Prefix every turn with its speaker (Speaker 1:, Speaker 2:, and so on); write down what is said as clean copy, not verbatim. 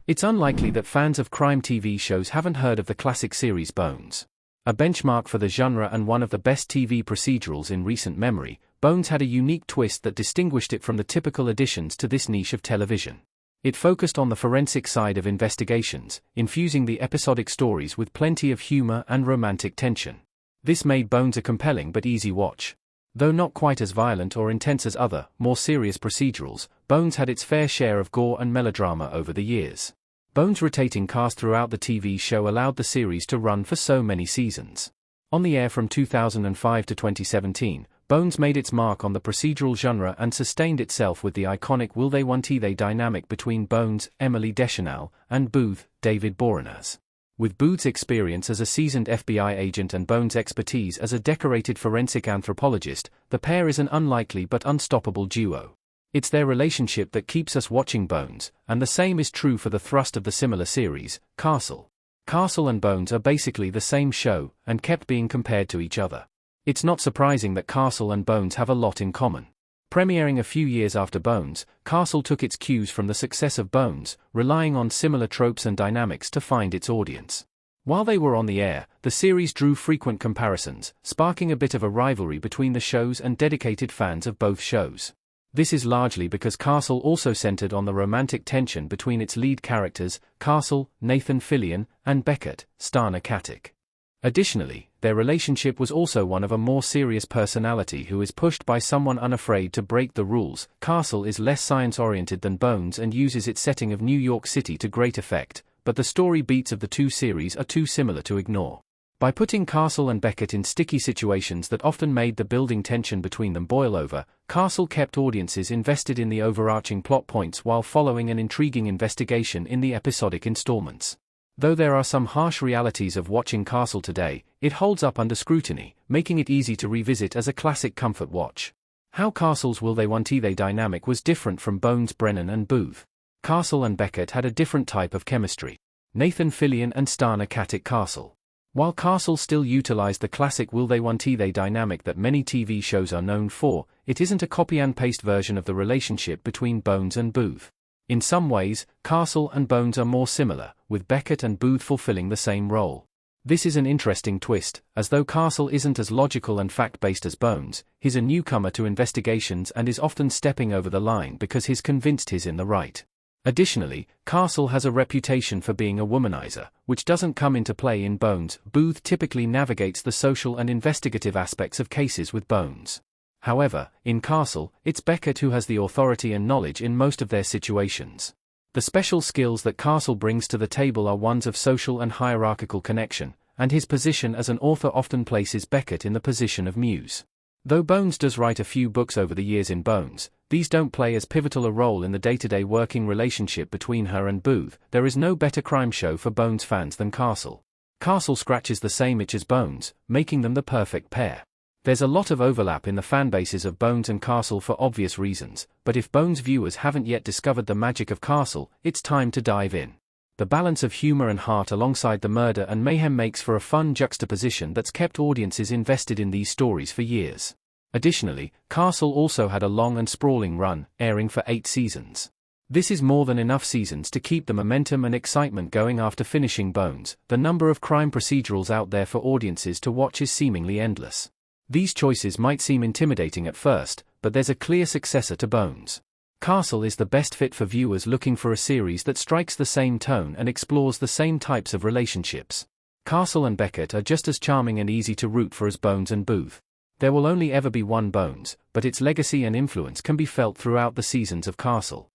Speaker 1: It's unlikely that fans of crime TV shows haven't heard of the classic series Bones. A benchmark for the genre and one of the best TV procedurals in recent memory, Bones had a unique twist that distinguished it from the typical additions to this niche of television. It focused on the forensic side of investigations, infusing the episodic stories with plenty of humor and romantic tension. This made Bones a compelling but easy watch. Though not quite as violent or intense as other, more serious procedurals, Bones had its fair share of gore and melodrama over the years. Bones' rotating cast throughout the TV show allowed the series to run for so many seasons. On the air from 2005 to 2017, Bones made its mark on the procedural genre and sustained itself with the iconic will they won't they dynamic between Bones, Emily Deschanel, and Booth, David Boreanaz. With Booth's experience as a seasoned FBI agent and Bones' expertise as a decorated forensic anthropologist, the pair is an unlikely but unstoppable duo. It's their relationship that keeps us watching Bones, and the same is true for the thrust of the similar series, Castle. Castle and Bones are basically the same show, and kept being compared to each other. It's not surprising that Castle and Bones have a lot in common. Premiering a few years after Bones, Castle took its cues from the success of Bones, relying on similar tropes and dynamics to find its audience. While they were on the air, the series drew frequent comparisons, sparking a bit of a rivalry between the shows and dedicated fans of both shows. This is largely because Castle also centered on the romantic tension between its lead characters, Castle, Nathan Fillion, and Beckett, Stana Katic. Additionally, their relationship was also one of a more serious personality who is pushed by someone unafraid to break the rules. Castle is less science-oriented than Bones and uses its setting of New York City to great effect, but the story beats of the two series are too similar to ignore. By putting Castle and Beckett in sticky situations that often made the building tension between them boil over, Castle kept audiences invested in the overarching plot points while following an intriguing investigation in the episodic installments. Though there are some harsh realities of watching Castle today, it holds up under scrutiny, making it easy to revisit as a classic comfort watch. How Castle's will they won't they dynamic was different from Bones, Brennan and Booth. Castle and Beckett had a different type of chemistry. Nathan Fillion and Stana Katic. Castle. While Castle still utilized the classic will they won't they dynamic that many TV shows are known for, it isn't a copy-and-paste version of the relationship between Bones and Booth. In some ways, Castle and Bones are more similar, with Beckett and Booth fulfilling the same role. This is an interesting twist, as though Castle isn't as logical and fact-based as Bones, he's a newcomer to investigations and is often stepping over the line because he's convinced he's in the right. Additionally, Castle has a reputation for being a womanizer, which doesn't come into play in Bones. Booth typically navigates the social and investigative aspects of cases with Bones. However, in Castle, it's Beckett who has the authority and knowledge in most of their situations. The special skills that Castle brings to the table are ones of social and hierarchical connection, and his position as an author often places Beckett in the position of muse. Though Bones does write a few books over the years in Bones, these don't play as pivotal a role in the day-to-day working relationship between her and Booth. There is no better crime show for Bones fans than Castle. Castle scratches the same itch as Bones, making them the perfect pair. There's a lot of overlap in the fanbases of Bones and Castle for obvious reasons, but if Bones viewers haven't yet discovered the magic of Castle, it's time to dive in. The balance of humor and heart alongside the murder and mayhem makes for a fun juxtaposition that's kept audiences invested in these stories for years. Additionally, Castle also had a long and sprawling run, airing for 8 seasons. This is more than enough seasons to keep the momentum and excitement going after finishing Bones. The number of crime procedurals out there for audiences to watch is seemingly endless. These choices might seem intimidating at first, but there's a clear successor to Bones. Castle is the best fit for viewers looking for a series that strikes the same tone and explores the same types of relationships. Castle and Beckett are just as charming and easy to root for as Bones and Booth. There will only ever be one Bones, but its legacy and influence can be felt throughout the seasons of Castle.